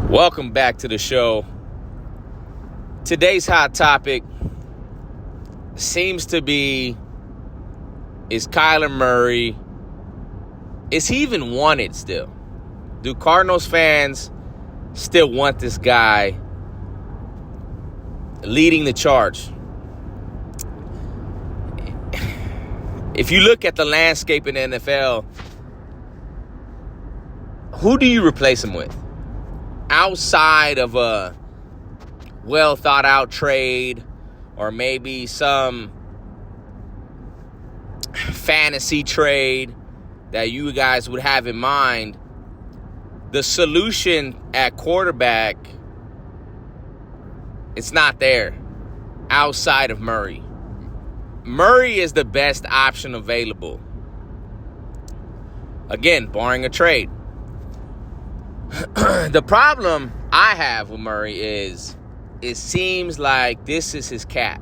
Welcome back to the show. Today's hot topic seems to be, is Kyler Murray, is he even wanted still? Do Cardinals fans still want this guy leading the charge? If you look at the landscape in the NFL, who do you replace him with? Outside of a well-thought-out trade or maybe some fantasy trade that you guys would have in mind, the solution at quarterback, it's not there outside of Murray. Murray is the best option available. Again, barring a trade. The problem I have with Murray is it seems like this is his cap.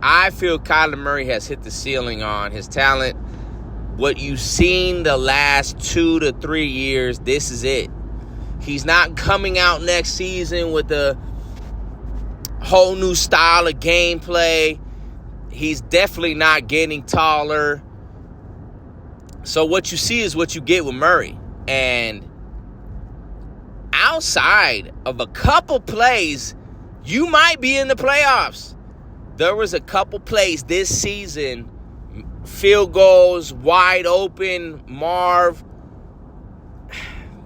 I feel Kyler Murray has hit the ceiling on his talent. What you've seen the last 2 to 3 years, this is it. He's not coming out next season with a whole new style of gameplay. He's definitely not getting taller. So what you see is what you get with Murray. And outside of a couple plays, you might be in the playoffs. There was a couple plays this season, field goals, wide open, Marv,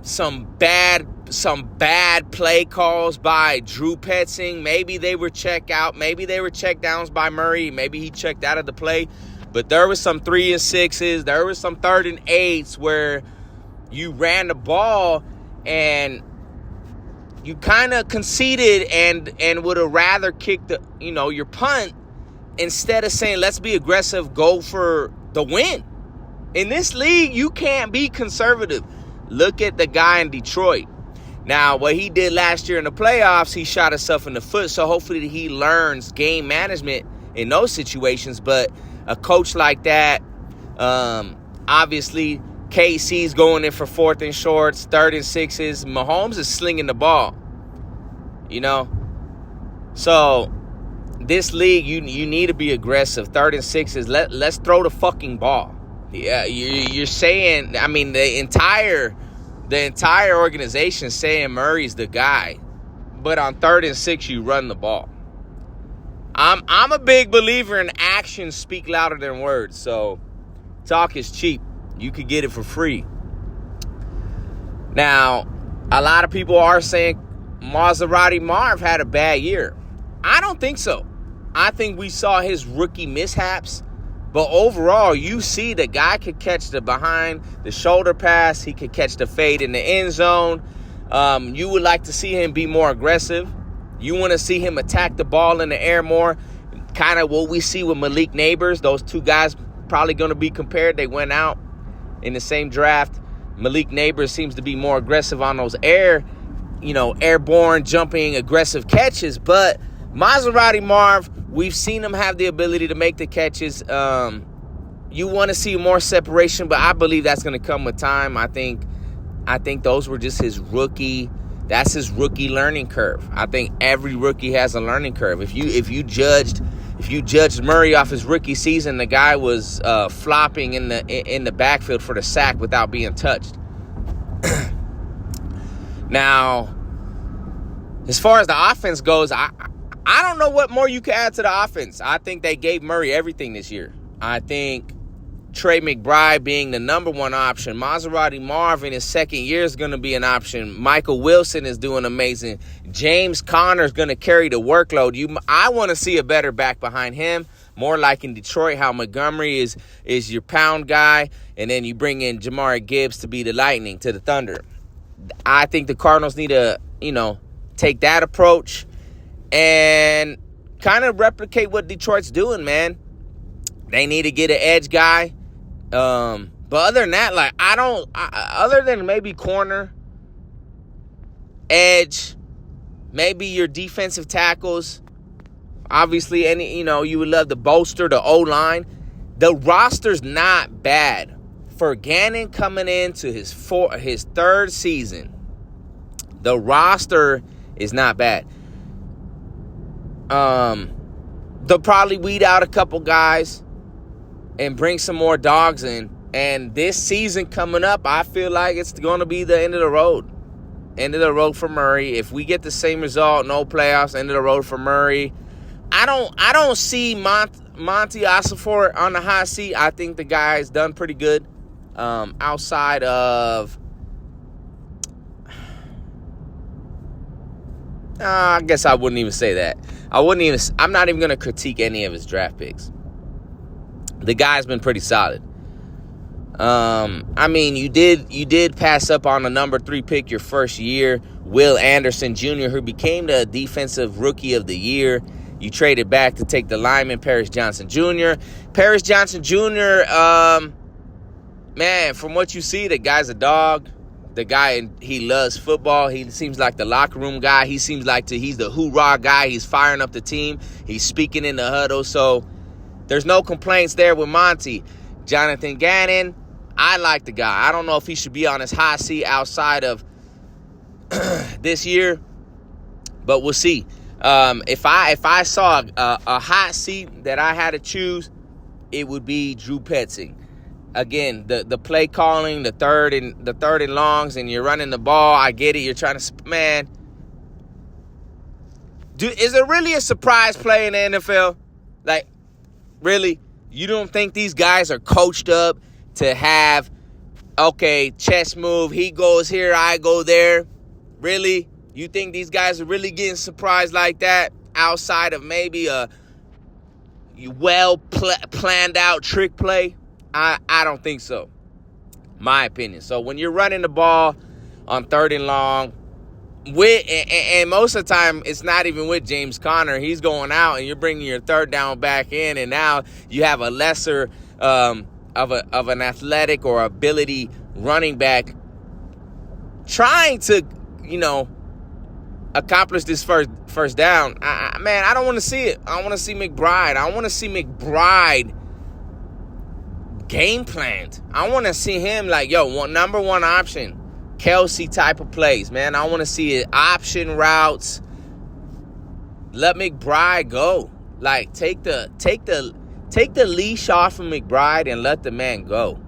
some bad play calls by Drew Petzing. Maybe they were check out, maybe they were check downs by Murray, maybe he checked out of the play. But there was some 3 and 6s, there was some 3rd and 8s where you ran the ball and you kind of conceded and would have rather kicked your punt instead of saying, let's be aggressive, go for the win. In this league, you can't be conservative. Look at the guy in Detroit. Now, what he did last year in the playoffs, he shot himself in the foot. So hopefully he learns game management in those situations. But a coach like that, obviously, KC's going in for 4th and shorts, 3rd and 6s. Mahomes is slinging the ball, So this league, you need to be aggressive. 3rd and 6s. Let's throw the fucking ball. Yeah, you're saying. I mean, the entire organization saying Murray's the guy, but on 3rd and 6, you run the ball. I'm a big believer in actions speak louder than words. So talk is cheap. You could get it for free. Now, a lot of people are saying Maserati Marv had a bad year. I don't think so. I think we saw his rookie mishaps. But overall, you see the guy could catch the behind the shoulder pass. He could catch the fade in the end zone. You would like to see him be more aggressive. You want to see him attack the ball in the air more. Kind of what we see with Malik Neighbors. Those two guys probably going to be compared. They went out in the same draft. Malik Neighbors seems to be more aggressive on those airborne, jumping, aggressive catches. But Maserati Marv, we've seen him have the ability to make the catches. You want to see more separation, but I believe that's going to come with time. I think those were just his rookie. That's his rookie learning curve. I think every rookie has a learning curve. If you judged Murray off his rookie season, the guy was flopping in the backfield for the sack without being touched. Now, as far as the offense goes, I don't know what more you can add to the offense. I think they gave Murray everything this year. I think Trey McBride being the number one option. Maserati Marv in his second year is going to be an option. Michael Wilson is doing amazing. James Conner is going to carry the workload. I want to see a better back behind him. More like in Detroit, how Montgomery is your pound guy. And then you bring in Jamari Gibbs to be the lightning to the thunder. I think the Cardinals need to, take that approach and kind of replicate what Detroit's doing, man. They need to get an edge guy. But other than that, other than maybe corner, edge, maybe your defensive tackles, obviously, you would love to bolster the O-line. The roster's not bad. For Gannon coming into his third season, The roster is not bad. They'll probably weed out a couple guys and bring some more dogs in. And this season coming up, I feel like it's going to be the end of the road. End of the road for Murray. If we get the same result, no playoffs, end of the road for Murray. I don't see Monty Ossenfort on the hot seat. I think the guy's done pretty good. Outside of, I guess I wouldn't even say that. I'm not even going to critique any of his draft picks. The guy's been pretty solid. I mean, you did pass up on the number 3 pick your first year, Will Anderson Jr., who became the defensive rookie of the year. You traded back to take the lineman, Paris Johnson Jr. Paris Johnson Jr., man, from what you see, the guy's a dog. The guy, he loves football. He seems like the locker room guy. He seems like he's the hoorah guy. He's firing up the team. He's speaking in the huddle. So there's no complaints there with Monty. Jonathan Gannon, I like the guy. I don't know if he should be on his hot seat outside of this year, but we'll see. If I saw a hot seat that I had to choose, it would be Drew Petzing. Again, the play calling, the third and longs, and you're running the ball. I get it. You're trying to, man. Is it really a surprise play in the NFL? Like, really? You don't think these guys are coached up to have, okay, chess move, he goes here, I go there? Really? You think these guys are really getting surprised like that outside of maybe a planned out trick play? I don't think so. My opinion. So when you're running the ball on 3rd and long, and most of the time it's not even with James Conner. He's going out and you're bringing your 3rd down back in, and now you have a lesser of an athletic or ability running back trying to, accomplish this first down. Man, I don't want to see it. I want to see McBride. I want to see McBride game planned. I want to see him like, number 1 option, Kelsey type of plays, man. I want to see it, option routes. Let McBride go. Like, take the leash off of McBride and let the man go.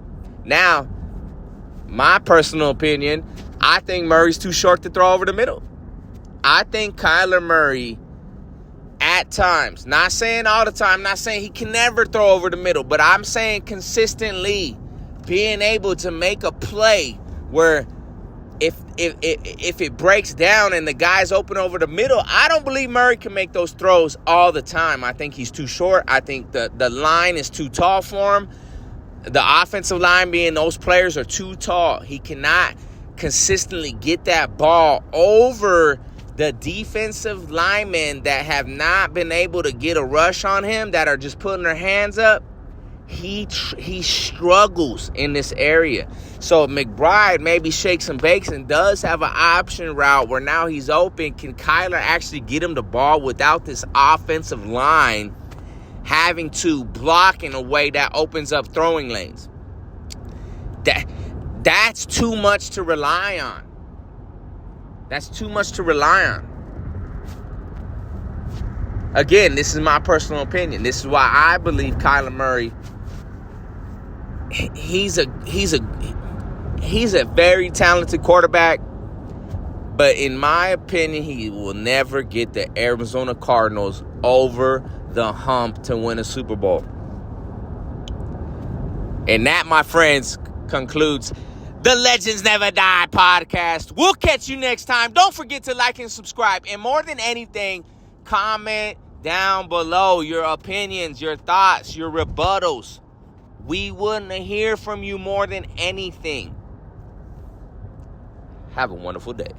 Now, my personal opinion, I think Murray's too short to throw over the middle. I think Kyler Murray, at times, not saying all the time, not saying he can never throw over the middle, but I'm saying consistently being able to make a play where if it breaks down and the guy's open over the middle, I don't believe Murray can make those throws all the time. I think he's too short. I think the line is too tall for him. The offensive line, being those players, are too tall. He cannot consistently get that ball over the defensive linemen that have not been able to get a rush on him, that are just putting their hands up. He struggles in this area. So McBride maybe shakes and bakes and does have an option route where now he's open. Can Kyler actually get him the ball without this offensive line having to block in a way that opens up throwing lanes? That's too much to rely on. That's too much to rely on. Again, this is my personal opinion. This is why I believe Kyler Murray, he's a very talented quarterback, but in my opinion, he will never get the Arizona Cardinals over the hump to win a Super Bowl. And that, my friends, concludes the Legends Never Die podcast. We'll catch you next time. Don't forget to like and subscribe. And more than anything, comment down below your opinions, your thoughts, your rebuttals. We wouldn't hear from you more than anything. Have a wonderful day.